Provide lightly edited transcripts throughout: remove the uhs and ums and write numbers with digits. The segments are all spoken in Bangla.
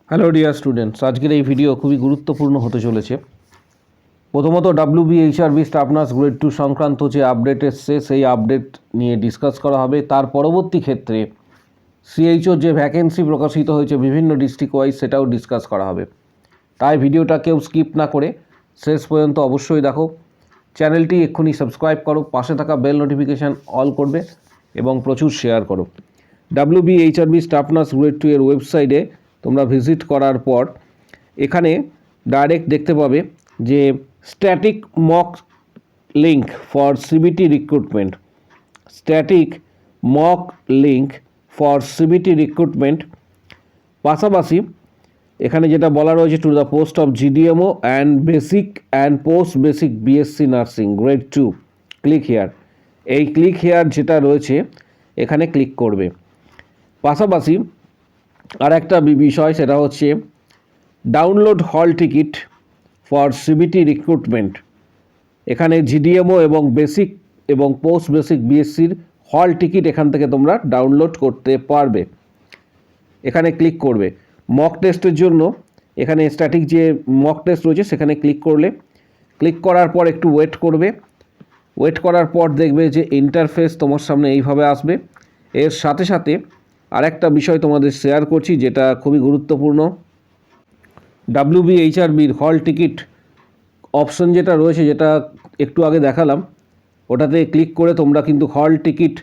হ্যালো ডিয়ার স্টুডেন্টস, আজকের এই ভিডিও খুবই গুরুত্বপূর্ণ হতে চলেছে। প্রথমত WBHRB স্টাফ নার্স গ্রেড 2 সংক্রান্ত যে আপডেট এসছে সেই আপডেট নিয়ে ডিসকাস করা হবে। তার পরবর্তী ক্ষেত্রে CHO যে ভ্যাকেন্সি প্রকাশিত হয়েছে বিভিন্ন ডিস্ট্রিক্ট ওয়াইজ সেটাও ডিসকাস করা হবে। তাই ভিডিওটা কেউ স্কিপ না করে শেষ পর্যন্ত অবশ্যই দেখো। চ্যানেলটি এক্ষুনি সাবস্ক্রাইব করো, পাশে থাকা বেল নোটিফিকেশান অল করবে এবং প্রচুর শেয়ার করো। WBHRB স্টাফ নার্স গ্রেড 2 এর ওয়েবসাইটে তোমরা ভিজিট করার পর এখানে ডাইরেক্ট দেখতে পাবে যে static mock link for CBT recruitment, static mock link for CBT recruitment. পাশাপাশি এখানে যেটা বলা রয়েছে to the post of GDMO and basic and post basic BSc nursing grade 2, click here. এই ক্লিক হেয়ার যেটা রয়েছে এখানে ক্লিক করবে। পাশাপাশি আর একটা বিষয়, সেটা হচ্ছে ডাউনলোড হল টিকিট ফর সিবিটি রিক্রুটমেন্ট। এখানে GDMO এবং বেসিক এবং পোস্ট বেসিক BScর হল টিকিট এখান থেকে তোমরা ডাউনলোড করতে পারবে। এখানে ক্লিক করবে। মক টেস্টের জন্য এখানে স্ট্যাটিক যে মক টেস্ট রয়েছে সেখানে ক্লিক করলে, ক্লিক করার পর একটু ওয়েট করবে। ওয়েট করার পর দেখবে যে ইন্টারফেস তোমার সামনে এইভাবে আসবে। এর সাথে সাথে আরেকটা বিষয় তোমাদের শেয়ার করছি যেটা খুবই গুরুত্বপূর্ণ। WBHRBর হল টিকিট অপশন যেটা রয়েছে, যেটা একটু আগে দেখালাম, ওটাতে ক্লিক করে তোমরা কিন্তু হল টিকিট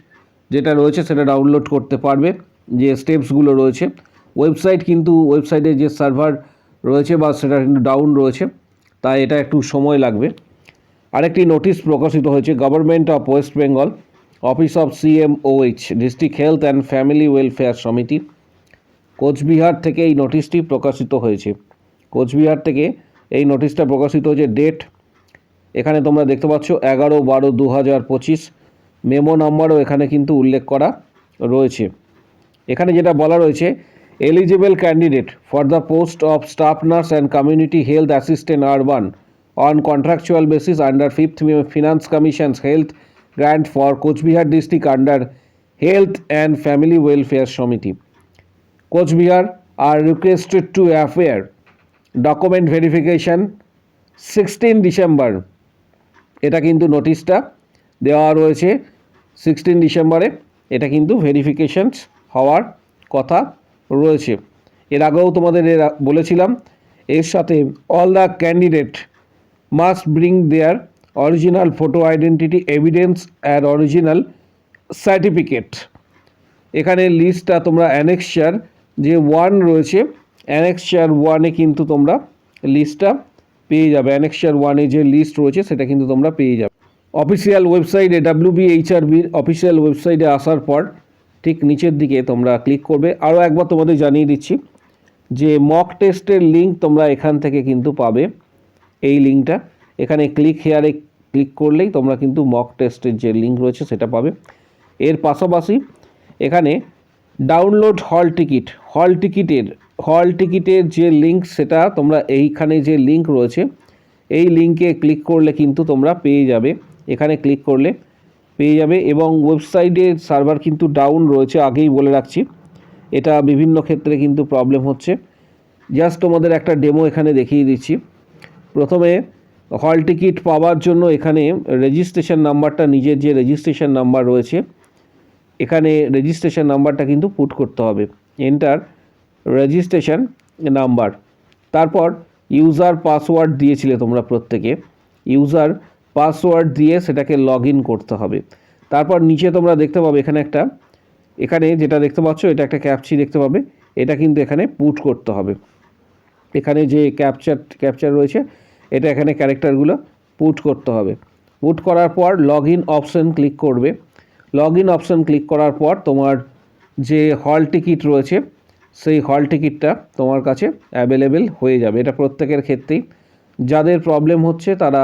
যেটা রয়েছে সেটা ডাউনলোড করতে পারবে। যে স্টেপসগুলো রয়েছে, ওয়েবসাইটে যে সার্ভার রয়েছে বা সেটা কিন্তু ডাউন রয়েছে, তাই এটা একটু সময় লাগবে। আরেকটি নোটিশ প্রকাশিত হয়েছে, government of West Bengal, office of CMOH, district health and family welfare সমিতি, কোচবিহার থেকে এই নোটিশটি প্রকাশিত হয়েছে। কোচবিহার থেকে এই নোটিশটা প্রকাশিত হয়েছে। ডেট এখানে তোমরা দেখতে পাচ্ছ 11/12/2025। মেমো নাম্বারও এখানে কিন্তু উল্লেখ করা রয়েছে। এখানে যেটা বলা রয়েছে, eligible candidate for the post of staff nurse and community health assistant urban on contractual basis under 5th finance commissions health grant for Cooch Behar district under health and family welfare সমিতি, Cooch Behar are requested to appear document verification 16 December. এটা কিন্তু নোটিশটা দেওয়া রয়েছে 16 ডিসেম্বরে। এটা কিন্তু ভেরিফিকেশানস হওয়ার কথা রয়েছে। এর আগেও তোমাদের বলেছিলাম, এর সাথে all the candidate must bring their original photo identity evidence and original certificate. এখানে লিস্টটা তোমরা অ্যানেক্সার যে 1 রয়েছে, অ্যানেক্সার 1-এ কিন্তু তোমরা লিস্টটা পেয়ে যাবে। অ্যানেক্সার 1-এ যে লিস্ট রয়েছে সেটা কিন্তু তোমরা পেয়ে যাবে অফিসিয়াল ওয়েবসাইটে। WBHRBর অফিসিয়াল ওয়েবসাইটে আসার পর ঠিক নিচের দিকে তোমরা ক্লিক করবে। আরও একবার তোমাদের জানিয়ে দিচ্ছি যে মক টেস্টের লিঙ্ক তোমরা এখান থেকে কিন্তু পাবে। এই লিঙ্কটা এখানে ক্লিক হেয়ারে ক্লিক করলেই তোমরা কিন্তু মক টেস্টের যে লিঙ্ক রয়েছে সেটা পাবে। এর পাশাপাশি এখানে ডাউনলোড হল টিকিটের যে লিঙ্ক, সেটা তোমরা এইখানে যে লিঙ্ক রয়েছে এই লিঙ্কে ক্লিক করলে কিন্তু তোমরা পেয়ে যাবে। এখানে ক্লিক করলে পেয়ে যাবে। এবং ওয়েবসাইটের সার্ভার কিন্তু ডাউন রয়েছে, আগেই বলে রাখছি। এটা বিভিন্ন ক্ষেত্রে কিন্তু প্রবলেম হচ্ছে। জাস্ট তোমাদের একটা ডেমো এখানে দেখিয়ে দিচ্ছি। প্রথমে হল টিকিট পাওয়ার জন্য এখানে রেজিস্ট্রেশন নাম্বারটা, নিজের যে রেজিস্ট্রেশন নাম্বার রয়েছে এখানে রেজিস্ট্রেশন নাম্বারটা কিন্তু পুট করতে হবে। এন্টার রেজিস্ট্রেশন নাম্বার, তারপর ইউজার পাসওয়ার্ড দিয়েছিলে তোমরা প্রত্যেকে, ইউজার পাসওয়ার্ড দিয়ে সেটাকে লগ ইন করতে হবে। তারপর নিচে তোমরা দেখতে পাবে এখানে যেটা দেখতে পাচ্ছ এটা একটা ক্যাপচা দেখতে পাবে, এটা কিন্তু এখানে পুট করতে হবে। এখানে যে ক্যাপচার রয়েছে এটা এখানে ক্যারেক্টারগুলো পুট করতে হবে। পুট করার পর লগ ইন অপশান ক্লিক করবে। লগ ইন অপশান ক্লিক করার পর তোমার যে হল টিকিট রয়েছে সেই হল টিকিটটা তোমার কাছে অ্যাভেলেবেল হয়ে যাবে। এটা প্রত্যেকের ক্ষেত্রেই। যাদের প্রবলেম হচ্ছে তারা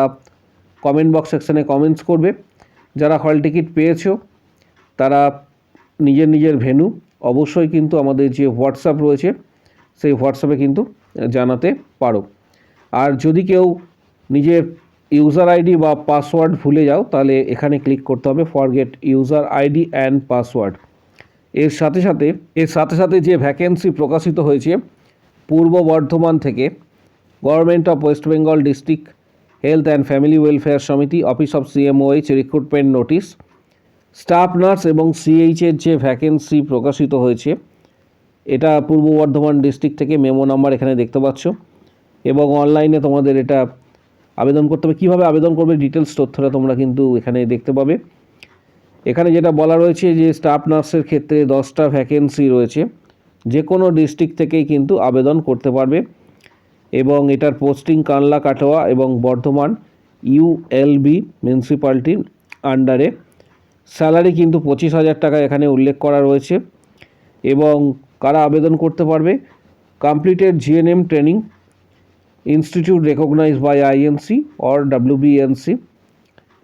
কমেন্ট বক্স সেকশানে কমেন্টস করবে। যারা হল টিকিট পেয়েছো তারা নিজের ভেন্যু অবশ্যই কিন্তু আমাদের যে হোয়াটসঅ্যাপ রয়েছে সেই হোয়াটসঅ্যাপে কিন্তু জানাতে পারো। আর যদি কেউ নিজের ইউজার আইডি বা পাসওয়ার্ড ভুলে যাও তাহলে এখানে ক্লিক করতে হবে forget user ID and password. এর সাথে সাথে যে ভ্যাকেন্সি প্রকাশিত হয়েছে পূর্ব বর্ধমান থেকে government of West Bengal district health and family welfare সমিতি, office of CMOH recruitment notice, staff nurse এবং সিএইচের যে ভ্যাকেন্সি প্রকাশিত হয়েছে, এটা পূর্ব বর্ধমান ডিস্ট্রিক্ট থেকে মেমো নাম্বার এখানে দেখতে পাচ্ছ। এবং অনলাইনে তোমাদের এটা আবেদন করতে হবে। কীভাবে আবেদন করবে ডিটেলস তথ্যটা তোমরা কিন্তু এখানে দেখতে পাবে। এখানে যেটা বলা রয়েছে যে স্টাফ নার্সের ক্ষেত্রে 10টা ভ্যাকেন্সি রয়েছে, যে কোনো ডিস্ট্রিক্ট থেকেই কিন্তু আবেদন করতে পারবে। এবং এটার পোস্টিং কানলা, কাটোয়া এবং বর্ধমান ইউএলবি মিউনিসিপ্যালিটির আন্ডারে। স্যালারি কিন্তু 25,000 টাকা এখানে উল্লেখ করা রয়েছে। এবং কারা আবেদন করতে পারবে? Completed GNM training institute recognised by INC or WBNC,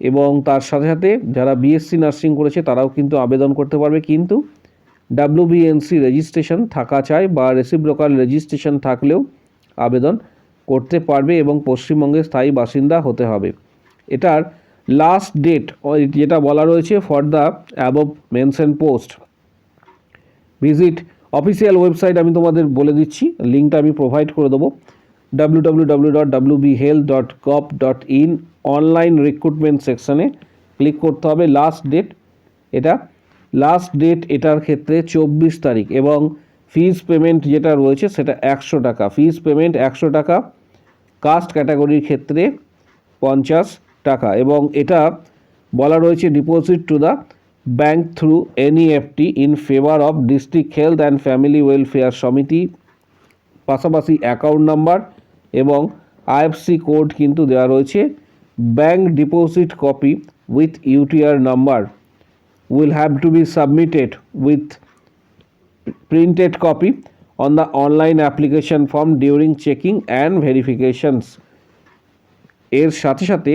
এবং তার সাথে সাথে যারা বিএসসি নার্সিং করেছে তারাও কিন্তু আবেদন করতে পারবে, কিন্তু ডাব্লিউবিএনসি রেজিস্ট্রেশন থাকা চাই বা রেসিপ্রোকাল রেজিস্ট্রেশন থাকলেও আবেদন করতে পারবে এবং পশ্চিমবঙ্গের স্থায়ী বাসিন্দা হতে হবে। এটার লাস্ট ডেট যেটা বলা রয়েছে for the above mention post, visit official website আমি তোমাদের বলে দিচ্ছি, লিঙ্কটা আমি প্রোভাইড করে দেবো, www.wbhealth.gov.in অনলাইন রিক্রুটমেন্ট সেকশানে ক্লিক করতে হবে। লাস্ট ডেট এটার ক্ষেত্রে 24 তারিখ। এবং ফিজ পেমেন্ট যেটা রয়েছে সেটা 100 টাকা, ফিজ পেমেন্ট 100 টাকা, কাস্ট ক্যাটাগরির ক্ষেত্রে 50 টাকা। এবং এটা বলা রয়েছে deposit to the bank through NEFT in favour of district health and family welfare সমিতি, পাশাপাশি অ্যাকাউন্ট নাম্বার এবং আইএফসি কোড কিন্তু দেওয়া রয়েছে। Bank deposit copy with UTR number will have to be submitted with printed copy on the online application form during checking and verifications। এর সাথে সাথে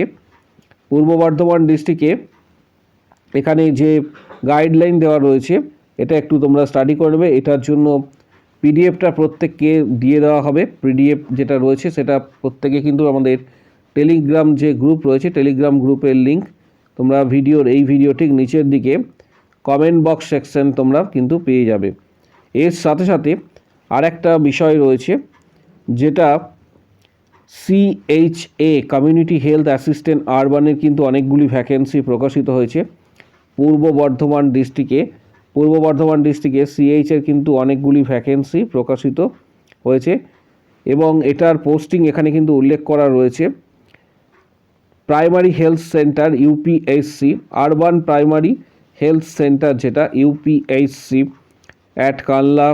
পূর্ব বর্ধমান ডিস্ট্রিক্টে এখানে যে গাইডলাইন দেওয়া রয়েছে এটা একটু তোমরা স্টাডি করবে। এটার জন্য পিডিএফটা প্রত্যেককে দিয়ে দেওয়া হবে। পিডিএফ যেটা রয়েছে সেটা প্রত্যেকে কিন্তু আমাদের টেলিগ্রাম যে গ্রুপ রয়েছে, টেলিগ্রাম গ্রুপের লিঙ্ক তোমরা এই ভিডিও ঠিক নিচের দিকে কমেন্ট বক্স সেকশন তোমরা কিন্তু পেয়ে যাবে। এর সাথে সাথে আরেকটা বিষয় রয়েছে যেটা সিএইচএ কমিউনিটি হেলথ অ্যাসিস্ট্যান্ট আরবানের কিন্তু অনেকগুলি ভ্যাকেন্সি প্রকাশিত হয়েছে পূর্ব বর্ধমান ডিস্ট্রিক্টে সিএইচের কিন্তু অনেকগুলি ভ্যাকেন্সি প্রকাশিত হয়েছে। এবং এটার পোস্টিং এখানে কিন্তু উল্লেখ করা রয়েছে। Primary health centre UPHC, urban primary health centre যেটা UPHC at Kanla,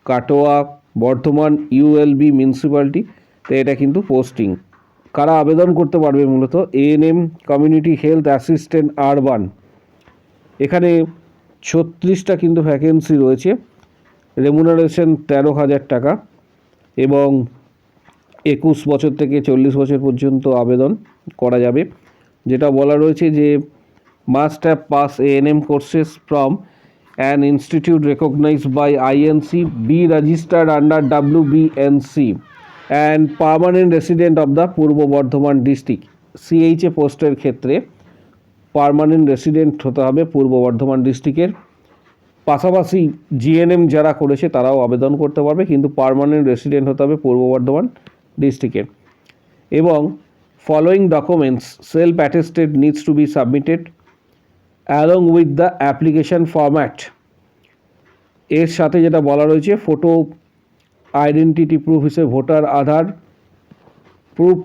Katwa, Bardhaman ULB municipality, তো এটা কিন্তু পোস্টিং। কারা আবেদন করতে পারবে? মূলত ANM community health assistant urban, এখানে 36টা কিন্তু ভ্যাকেন্সি রয়েছে। রেমুনারেশন 13,000 টাকা এবং 21 বছর থেকে 40 বছর পর্যন্ত আবেদন করা যাবে। যেটা বলা রয়েছে যে must have pass ANM courses from an institute recognised by INC, be registered under WBNC and permanent resident of the Purba Bardhaman district. CHA পোস্টের ক্ষেত্রে পার্মানেন্ট রেসিডেন্ট হতে হবে পূর্ব বর্ধমান ডিস্ট্রিক্টের। পাশাপাশি জিএনএম যারা করেছে তারাও আবেদন করতে পারবে, কিন্তু পার্মানেন্ট রেসিডেন্ট হতে হবে পূর্ব বর্ধমান ডিস্ট্রিক্টের। এবং following documents self attested needs to be submitted along with the application format. এর সাথে যেটা বলা রয়েছে ফটো আইডেন্টিটি প্রুফ হিসেবে voter Aadhaar, proof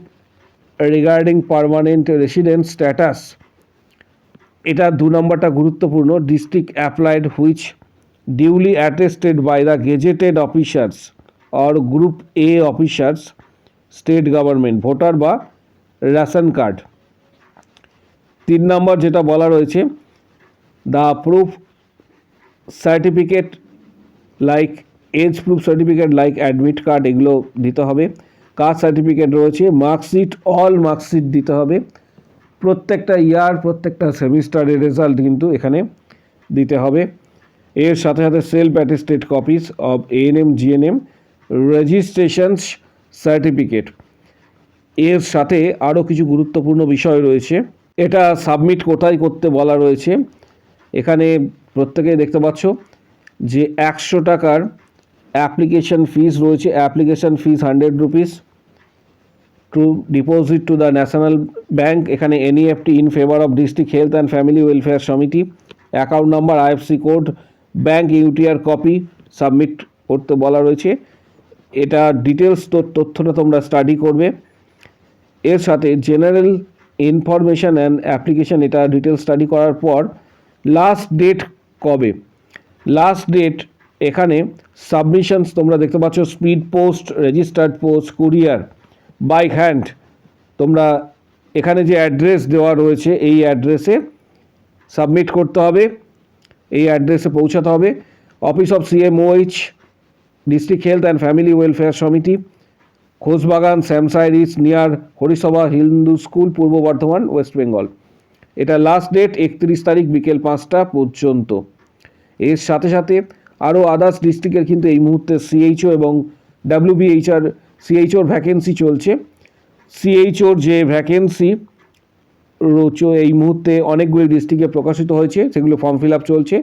regarding permanent resident status, এটা 2 নম্বরটা গুরুত্বপূর্ণ, district applied which duly attested by the gazetted officers or group A officers state government, voter বা রেশন কার্ড। 3 নম্বর যেটা বলা রয়েছে the proof certificate like age proof certificate like admit card, এগুলো দিতে হবে। কাস্ট সার্টিফিকেট রয়েছে, মার্কশিট, অল মার্কশিট দিতে হবে। প্রত্যেকটা ইয়ার, প্রত্যেকটা সেমিস্টারের রেজাল্ট কিন্তু এখানে দিতে হবে। এর সাথে সাথে self attested copies of ANM GNM registrations certificate. এর সাথে আরও কিছু গুরুত্বপূর্ণ বিষয় রয়েছে। এটা সাবমিট কোথায় করতে বলা রয়েছে, এখানে প্রত্যেকেই দেখতে পাচ্ছ যে 100 টাকার অ্যাপ্লিকেশন ফিস রয়েছে, application fees 100 rupees to deposit to the national bank, এখানে NEFT in favour of district health and family welfare samiti, account number, IFSC code, bank UTR copy submit করতে বলা রয়েছে। এটা ডিটেলস তথ্যটা তোমরা স্টাডি করবে। এর সাথে জেনারেল ইনফরমেশান অ্যান্ড অ্যাপ্লিকেশান, এটা ডিটেল স্টাডি করার পর লাস্ট ডেট কবে, লাস্ট ডেট এখানে সাবমিশনস তোমরা দেখতে পাচ্ছ, speed post, registered post, courier, by hand, তোমরা এখানে যে অ্যাড্রেস দেওয়া রয়েছে এই অ্যাড্রেসে সাবমিট করতে হবে, এই অ্যাড্রেসে পৌঁছাতে হবে। Office of CMOH, district health and family welfare সমিতি, Khosbagan, শ্যামসাই rich near Harisabha Hindu school, পূর্ব বর্ধমান, ওয়েস্ট বেঙ্গল। এটা লাস্ট ডেট 31 তারিখ বিকেল 5টা পর্যন্ত। এর সাথে সাথে আরও আদার্স ডিস্ট্রিক্টের কিন্তু এই মুহূর্তে সিএইচও এবং ডাব্লিউবিএইচআর সিএইচওর ভ্যাকেন্সি চলছে। সিএইচওর যে ভ্যাকেন্সি এই মুহূর্তে অনেকগুলি ডিস্ট্রিক্টে প্রকাশিত হয়েছে, সেগুলো ফর্ম ফিল আপ চলছে।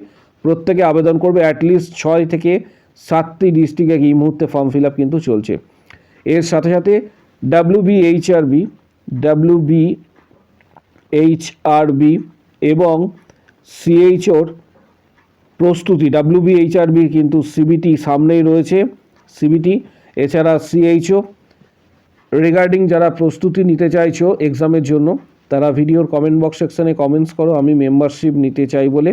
প্রত্যেকে আবেদন করবে, অ্যাটলিস্ট 6 থেকে 7টি ডিস্ট্রিক্টে এই মুহূর্তে ফর্ম ফিল আপ কিন্তু চলছে। এর সাথে সাথে ডাব্লিউবিএইচআরবি এবং সিএইচওর প্রস্তুতি, ডাব্লিউবিএইচআরবি কিন্তু সিবিটি সামনেই রয়েছে, সিবিটি, এছাড়া সিএইচও রিগার্ডিং যারা প্রস্তুতি নিতে চাইছো এক্সামের জন্য, তারা ভিডিওর কমেন্ট বক্স সেকশানে কমেন্টস করো আমি মেম্বারশিপ নিতে চাই বলে।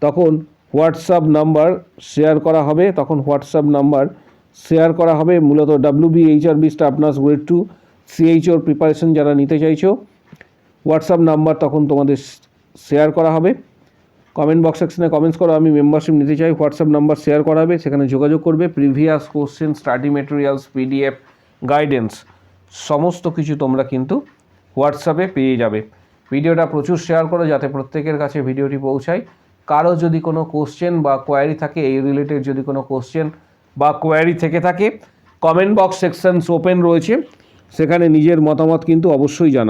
তখন হোয়াটসঅ্যাপ নাম্বার শেয়ার করা হবে, মূলত ডাব্লিউবিএইচআরবি স্টাফ নার্স গ্রেড 2 সিএইচওর প্রিপারেশন যারা নিতে চাইছো, হোয়াটসঅ্যাপ নাম্বার তখন তোমাদের শেয়ার করা হবে। কমেন্ট বক্স সেকশনে কমেন্টস করো আমি মেম্বারশিপ নিতে চাই, হোয়াটসঅ্যাপ নাম্বার শেয়ার করা হবে, সেখানে যোগাযোগ করবে। Previous question, study materials, PDF, guidance সমস্ত কিছু তোমরা কিন্তু হোয়াটসঅ্যাপে পেয়ে যাবে। ভিডিওটা প্রচুর শেয়ার করো যাতে প্রত্যেকের কাছে ভিডিওটি পৌঁছায়। কারো যদি কোনো কোশ্চেন বা কোয়ারি থাকে, এই রিলেটেড যদি কোনো কোশ্চেন বা কোয়ারি থেকে থাকে, কমেন্ট বক্স সেকশনস ওপেন রয়েছে, সেখানে নিজের মতামত কিন্তু অবশ্যই জানাবে।